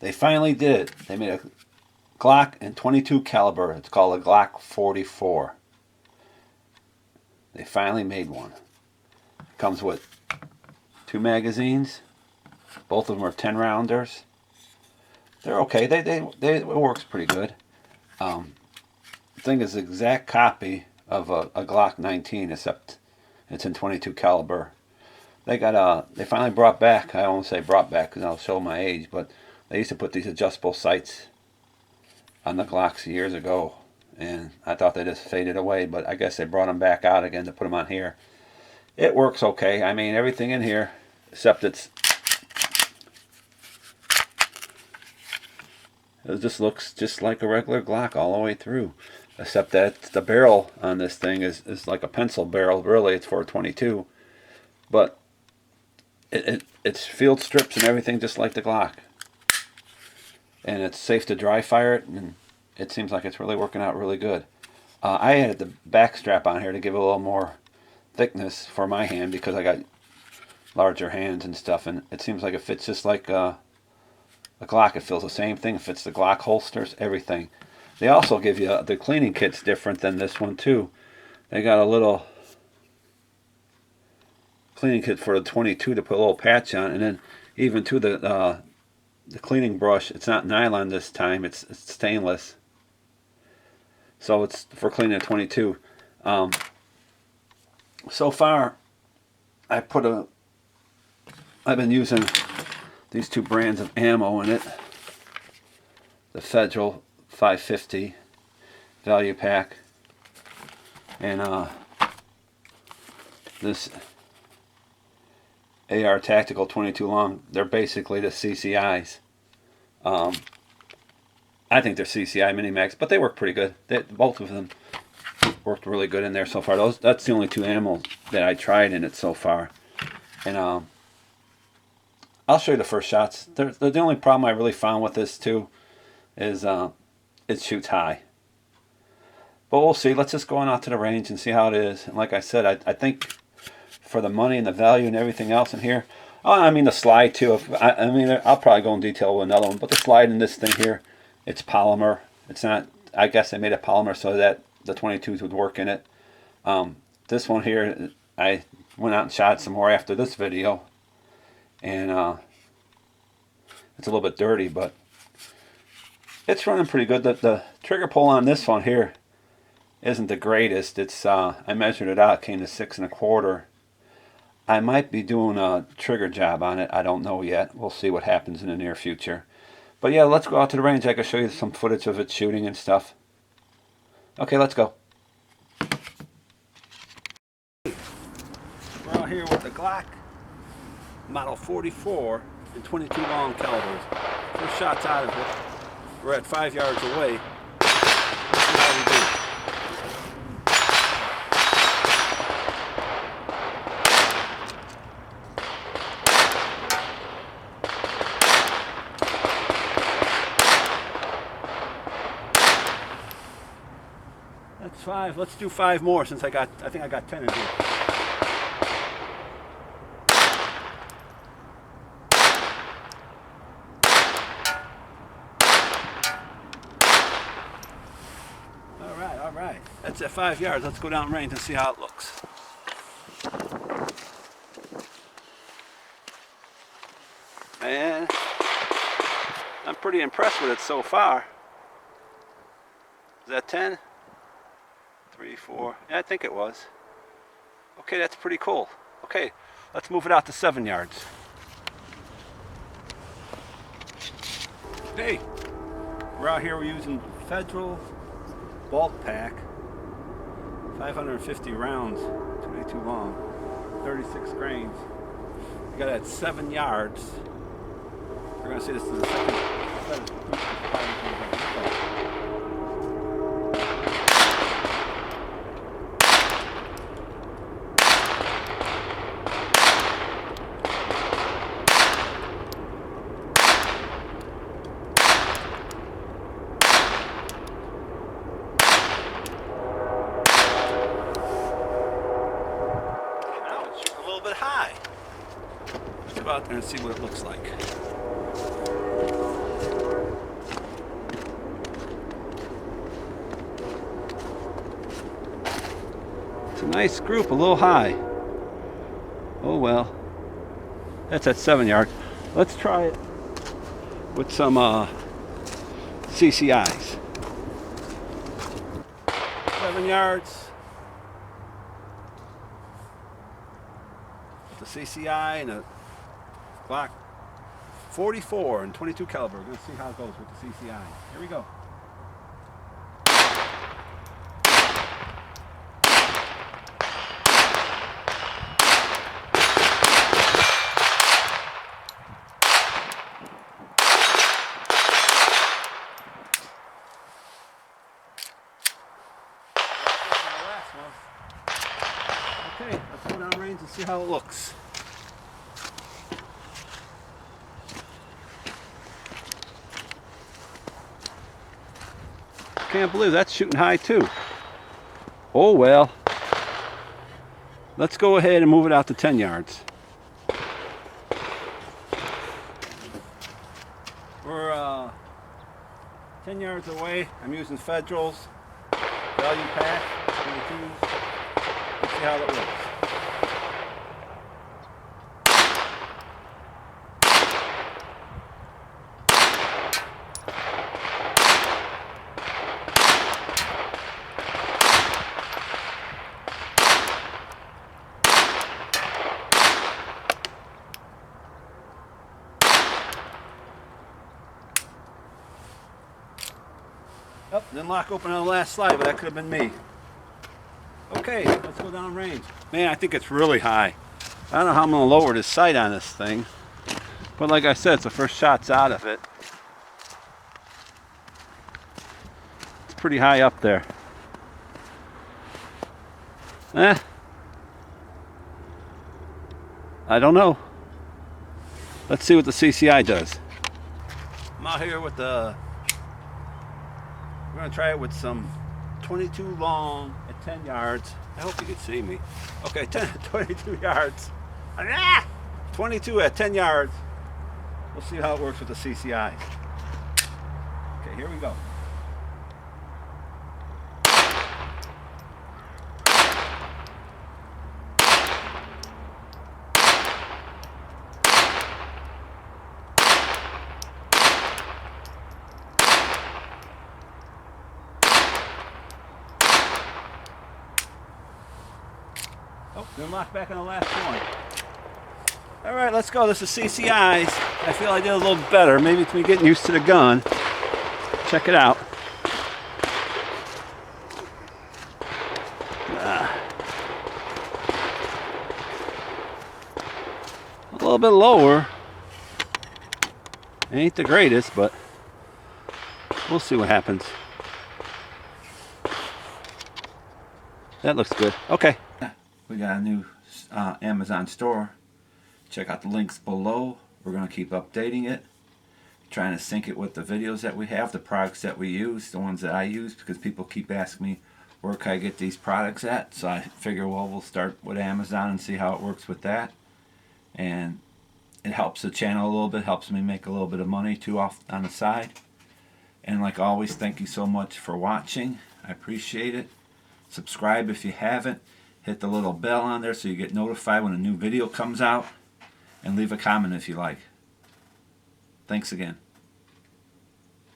They finally did it. They made a Glock in 22 caliber. It's called a Glock 44. They finally made one. It comes with 2 magazines. Both of them are 10 rounders. They're okay. It works pretty good. The thing is the exact copy of a Glock 19, except it's in 22 caliber. They finally brought back, I won't say brought back because I'll show my age, but they used to put these adjustable sights on the Glocks years ago, and I thought they just faded away, but I guess they brought them back out again to put them on here. It works okay. I mean, everything in here, except it just looks just like a regular Glock all the way through, except that the barrel on this thing is like a pencil barrel. Really, it's for 22, but it's field strips and everything just like the Glock. And it's safe to dry fire it, and it seems like it's really working out really good. I added the back strap on here to give it a little more thickness for my hand because I got larger hands and stuff, and it seems like it fits just like a Glock. It feels the same thing. It fits the Glock holsters, everything. They also give you the cleaning kit's different than this one too. They got a little cleaning kit for the 22 to put a little patch on, and then even to the cleaning brush, it's not nylon this time, it's stainless, so it's for cleaning a 22. So far I've been using these 2 brands of ammo in it, the Federal 550 value pack and this AR Tactical 22 long. They're basically the CCIs. I think they're CCI Minimax, but they work pretty good. Both of them worked really good in there so far. That's the only 2 ammo that I tried in it so far. And I'll show you the first shots. The only problem I really found with this too is it shoots high. But we'll see. Let's just go on out to the range and see how it is. And like I said, I think for the money and the value and everything else in here, oh, I mean the slide too. I mean, I'll probably go in detail with another one, but the slide in this thing here, it's polymer. It's not, I guess they made it polymer so that the 22s would work in it. This one here, I went out and shot some more after this video, and it's a little bit dirty, but it's running pretty good. The trigger pull on this one here isn't the greatest. It's I measured it out, it came to 6 1/4. I might be doing a trigger job on it. I don't know yet. We'll see what happens in the near future. But yeah, let's go out to the range. I can show you some footage of it shooting and stuff. Okay, let's go. We're out here with the Glock Model 44 and 22 long calibers. First shots out of it. We're at 5 yards away. Let's see how we do. That's 5. Let's do 5 more since I think I got 10 in here. All right. That's at 5 yards. Let's go down range and see how it looks. And I'm pretty impressed with it so far. Is that 10? 3, 4. Yeah, I think it was. Okay, that's pretty cool. Okay, let's move it out to 7 yards. Hey, we're out here. We're using Federal bulk pack, 550 rounds, 22 long, 36 grains. We got it at 7 yards. We're gonna see this is the second. High. Let's go out there and see what it looks like. It's a nice group, a little high. Oh well. That's at 7 yards. Let's try it with some CCIs. 7 yards. With the CCI and a Glock 44 and 22 caliber. We're going to see how it goes with the CCI. Here we go. Okay, let's go down range and see how it looks. Can't believe that's shooting high too. Oh well. Let's go ahead and move it out to 10 yards. We're 10 yards away. I'm using Federal's value pack 22s. Let's see how it looks. Oh, didn't lock open on the last slide, but that could have been me. Okay, let's go down range. Man, I think it's really high. I don't know how I'm going to lower this sight on this thing. But like I said, it's the first shots out of it. It's pretty high up there. I don't know. Let's see what the CCI does. I'm out here with the... We're going to try it with some 22 long at 10 yards. I hope you can see me. Okay, 22 yards. 22 at 10 yards. We'll see how it works with the CCI. Okay, here we go. Oh, didn't lock back on the last one. All right, let's go. This is CCIs. I feel I did a little better. Maybe it's me getting used to the gun. Check it out. A little bit lower. Ain't the greatest, but we'll see what happens. That looks good. Okay. We got a new Amazon store. Check out the links below. We're going to keep updating it. Trying to sync it with the videos that we have, the products that we use, the ones that I use, because people keep asking me where can I get these products at. So I figure, well, we'll start with Amazon and see how it works with that. And it helps the channel a little bit, helps me make a little bit of money too off on the side. And like always, thank you so much for watching. I appreciate it. Subscribe if you haven't. Hit the little bell on there so you get notified when a new video comes out. And leave a comment if you like. Thanks again.